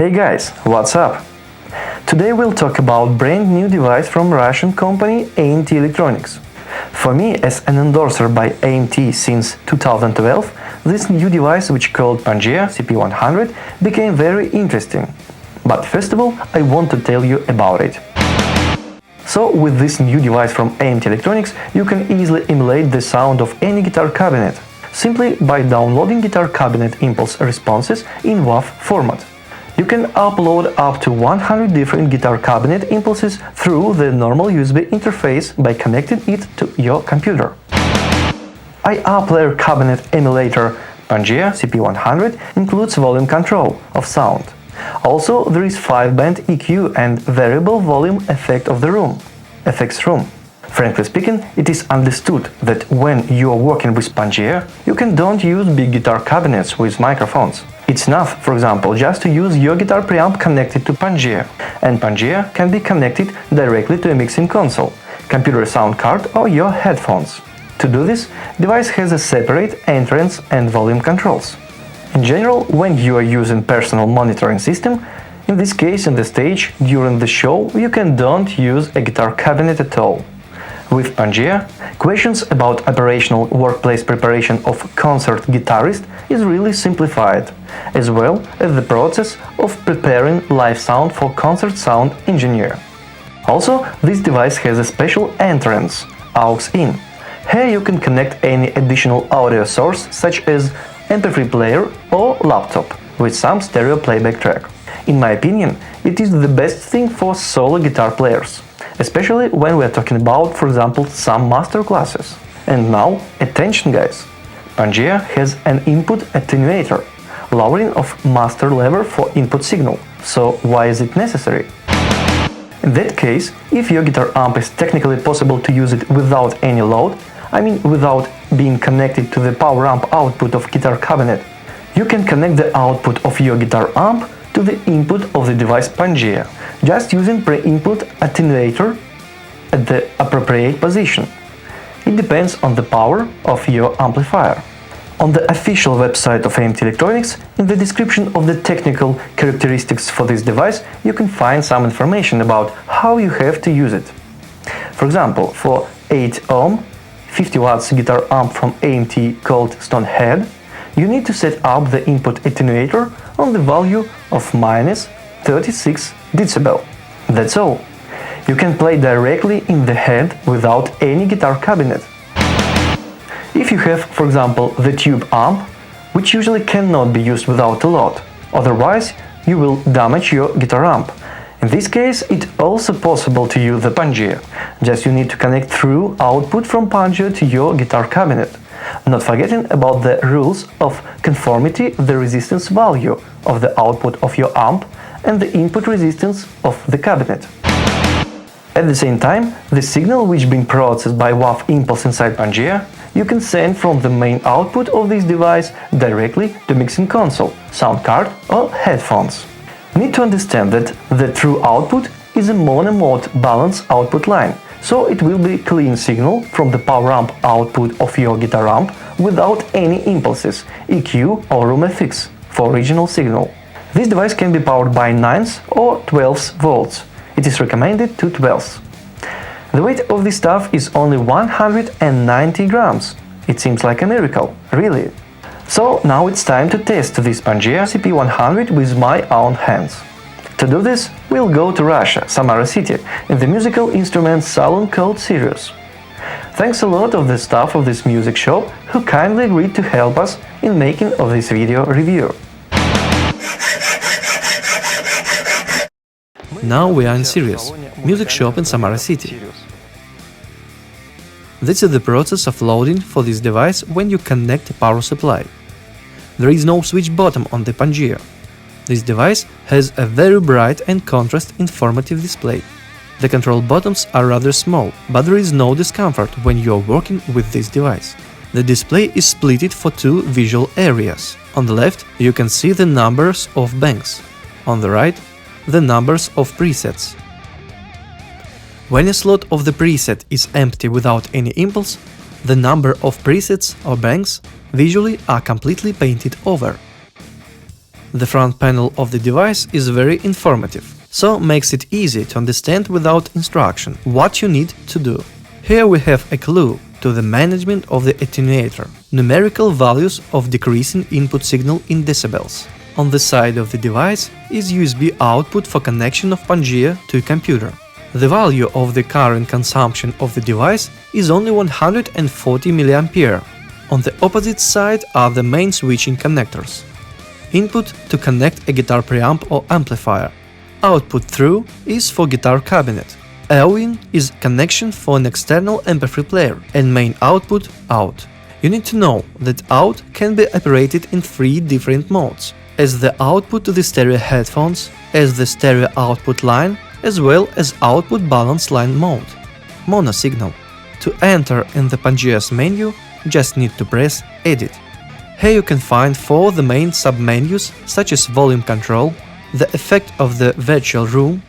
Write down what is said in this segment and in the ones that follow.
Hey guys, what's up? Today we'll talk about brand new device from Russian company AMT Electronics. For me, as an endorser by AMT since 2012, this new device, which called PANGAEA CP-100, became very interesting. But first of all, I want to tell you about it. So, with this new device from AMT Electronics, you can easily emulate the sound of any guitar cabinet, simply by downloading guitar cabinet impulse responses in WAV format. You can upload up to 100 different guitar cabinet impulses through the normal USB interface by connecting it to your computer. IA player cabinet emulator PANGAEA CP-100 includes volume control of sound. Also, there is 5-band EQ and variable volume effect of the room, FX room. Frankly speaking, it is understood that when you are working with PANGAEA, you don't use big guitar cabinets with microphones. It's enough, for example, just to use your guitar preamp connected to PANGAEA, and PANGAEA can be connected directly to a mixing console, computer sound card or your headphones. To do this, device has a separate entrance and volume controls. In general, when you are using personal monitoring system, in this case in the stage, during the show, you don't use a guitar cabinet at all. With PANGAEA, questions about operational workplace preparation of concert guitarist is really simplified, as well as the process of preparing live sound for concert sound engineer. Also, this device has a special entrance, aux-in. Here you can connect any additional audio source such as MP3 player or laptop with some stereo playback track. In my opinion, it is the best thing for solo guitar players, especially when we are talking about, for example, some master classes. And now, attention guys! PANGAEA has an input attenuator, lowering of master level for input signal. So why is it necessary? In that case, if your guitar amp is technically possible to use it without any load, I mean without being connected to the power amp output of guitar cabinet, you can connect the output of your guitar amp to the input of the device PANGAEA, just using pre-input attenuator at the appropriate position. It depends on the power of your amplifier. On the official website of AMT Electronics, in the description of the technical characteristics for this device, you can find some information about how you have to use it. For example, for 8 ohm 50 watts guitar amp from AMT called Stonehead, you need to set up the input attenuator on the value of -36 dB. That's all. You can play directly in the head without any guitar cabinet. If you have, for example, the tube amp, which usually cannot be used without a load, otherwise you will damage your guitar amp. In this case, it's also possible to use the PANGAEA, just you need to connect through output from PANGAEA to your guitar cabinet, not forgetting about the rules of conformity, the resistance value of the output of your amp and the input resistance of the cabinet. At the same time, the signal which being processed by WAV impulse inside PANGAEA, you can send from the main output of this device directly to mixing console, sound card or headphones. Need to understand that the true output is a mono-mode balance output line, so it will be clean signal from the power amp output of your guitar amp without any impulses, EQ or room FX for original signal. This device can be powered by 9s or 12s volts. It is recommended to 12s. The weight of this stuff is only 190 grams. It seems like a miracle, really. So now it's time to test this PANGAEA CP-100 with my own hands. To do this, we'll go to Russia, Samara City, in the musical instruments salon called Sirius. Thanks a lot of the staff of this music shop who kindly agreed to help us in making of this video review. Now we are in Sirius, music shop in Samara City. This is the process of loading for this device when you connect a power supply. There is no switch bottom on the PANGAEA. This device has a very bright and contrast informative display. The control buttons are rather small, but there is no discomfort when you are working with this device. The display is split for two visual areas. On the left, you can see the numbers of banks. On the right, the numbers of presets. When a slot of the preset is empty without any impulse, the number of presets or banks visually are completely painted over. The front panel of the device is very informative, so makes it easy to understand without instruction what you need to do. Here we have a clue to the management of the attenuator, numerical values of decreasing input signal in decibels. On the side of the device is USB output for connection of Pangaea to a computer. The value of the current consumption of the device is only 140 mA. On the opposite side are the main switching connectors. Input to connect a guitar preamp or amplifier. Output through is for guitar cabinet. AOIN is connection for an external MP3 player and main output out. You need to know that out can be operated in 3 different modes: as the output to the stereo headphones, as the stereo output line, as well as output balance line mode. Mono signal. To enter in the Pangaea's menu, just need to press Edit. Here you can find 4 the main sub-menus such as volume control, the effect of the virtual room,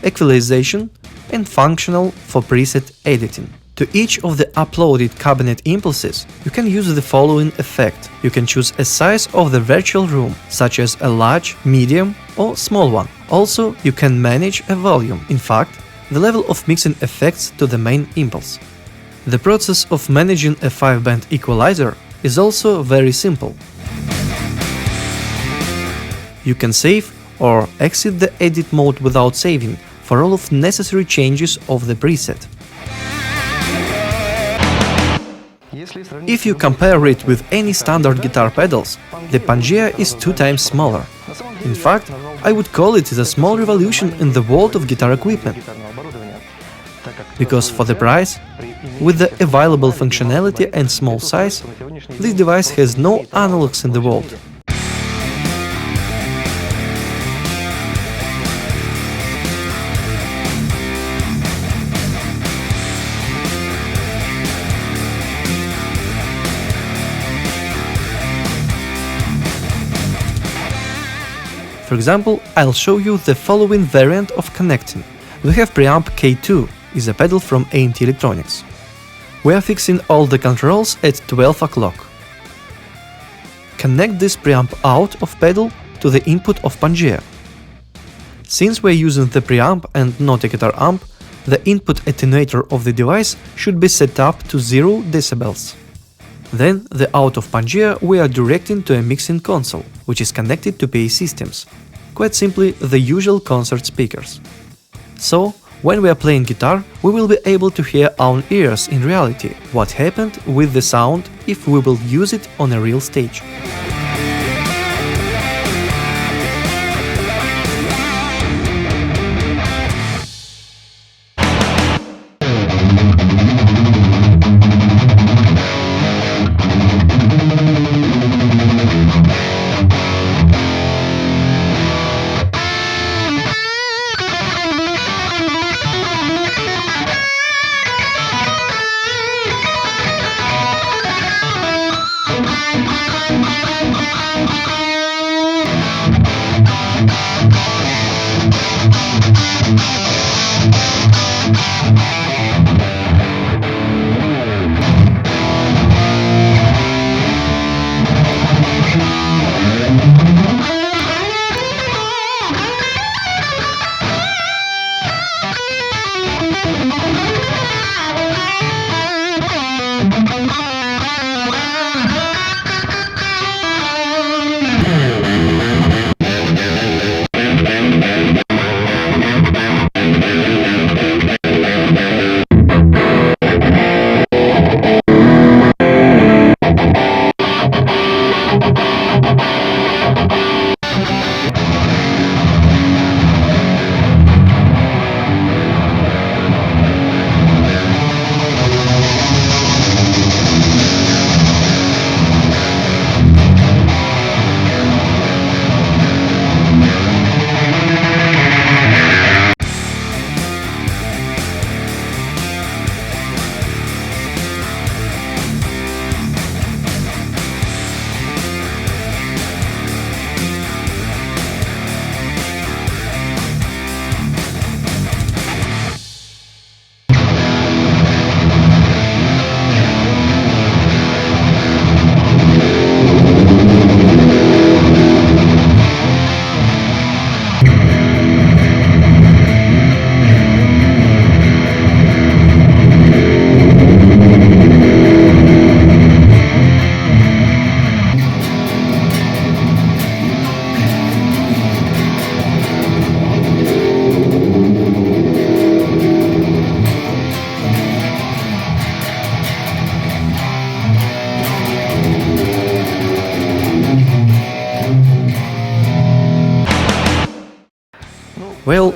equalization, and functional for preset editing. To each of the uploaded cabinet impulses, you can use the following effect. You can choose a size of the virtual room, such as a large, medium or small one. Also, you can manage a volume, in fact, the level of mixing effects to the main impulse. The process of managing a 5-band equalizer is also very simple. You can save or exit the edit mode without saving for all of necessary changes of the preset. If you compare it with any standard guitar pedals, the Pangaea is 2 times smaller. In fact, I would call it a small revolution in the world of guitar equipment. Because for the price, with the available functionality and small size, this device has no analogs in the world. For example, I'll show you the following variant of connecting. We have Preamp K2, is a pedal from AMT Electronics. We are fixing all the controls at 12 o'clock. Connect this preamp out of pedal to the input of Pangaea. Since we're using the preamp and not a guitar amp, the input attenuator of the device should be set up to 0 decibels. Then the out of Pangaea we are directing to a mixing console, which is connected to PA systems. Quite simply, the usual concert speakers. So, when we are playing guitar, we will be able to hear our ears in reality, what happened with the sound if we will use it on a real stage.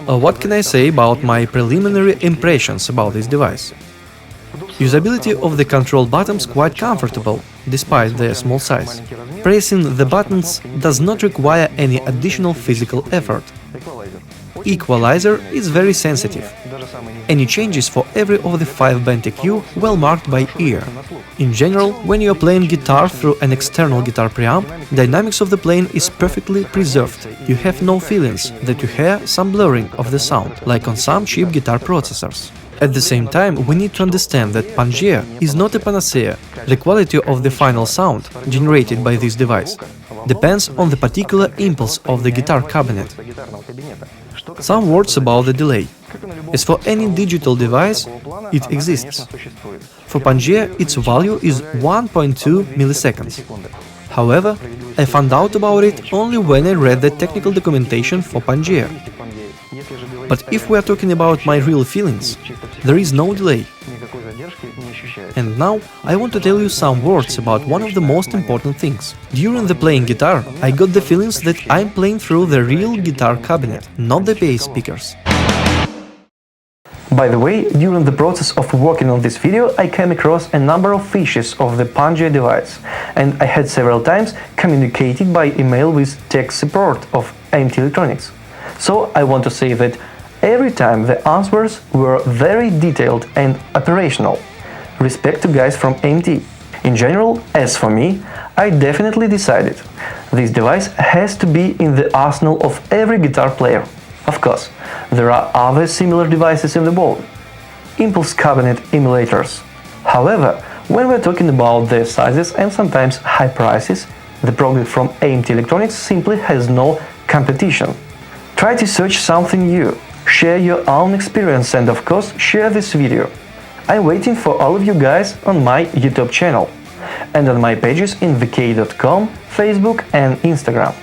What can I say about my preliminary impressions about this device? Usability of the control buttons quite comfortable, despite their small size. Pressing the buttons does not require any additional physical effort. Equalizer is very sensitive. Any changes for every of the 5-band EQ well marked by ear. In general, when you are playing guitar through an external guitar preamp, dynamics of the playing is perfectly preserved. You have no feelings that you hear some blurring of the sound, like on some cheap guitar processors. At the same time, we need to understand that Pangaea is not a panacea. The quality of the final sound, generated by this device, depends on the particular impulse of the guitar cabinet. Some words about the delay. As for any digital device, it exists. For Pangaea, its value is 1.2 milliseconds. However, I found out about it only when I read the technical documentation for Pangaea. But if we are talking about my real feelings, there is no delay. And now I want to tell you some words about one of the most important things. During the playing guitar, I got the feelings that I'm playing through the real guitar cabinet, not the PA speakers. By the way, during the process of working on this video, I came across a number of issues of the Pangaea device, and I had several times communicated by email with tech support of AMT Electronics. So I want to say that every time the answers were very detailed and operational. Respect to guys from AMT. In general, as for me, I definitely decided this device has to be in the arsenal of every guitar player. Of course, there are other similar devices in the world. Impulse cabinet emulators. However, when we're talking about their sizes and sometimes high prices, the product from AMT Electronics simply has no competition. Try to search something new, share your own experience and of course share this video. I'm waiting for all of you guys on my YouTube channel and on my pages in vk.com, Facebook and Instagram.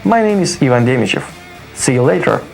My name is Demichev. See you later!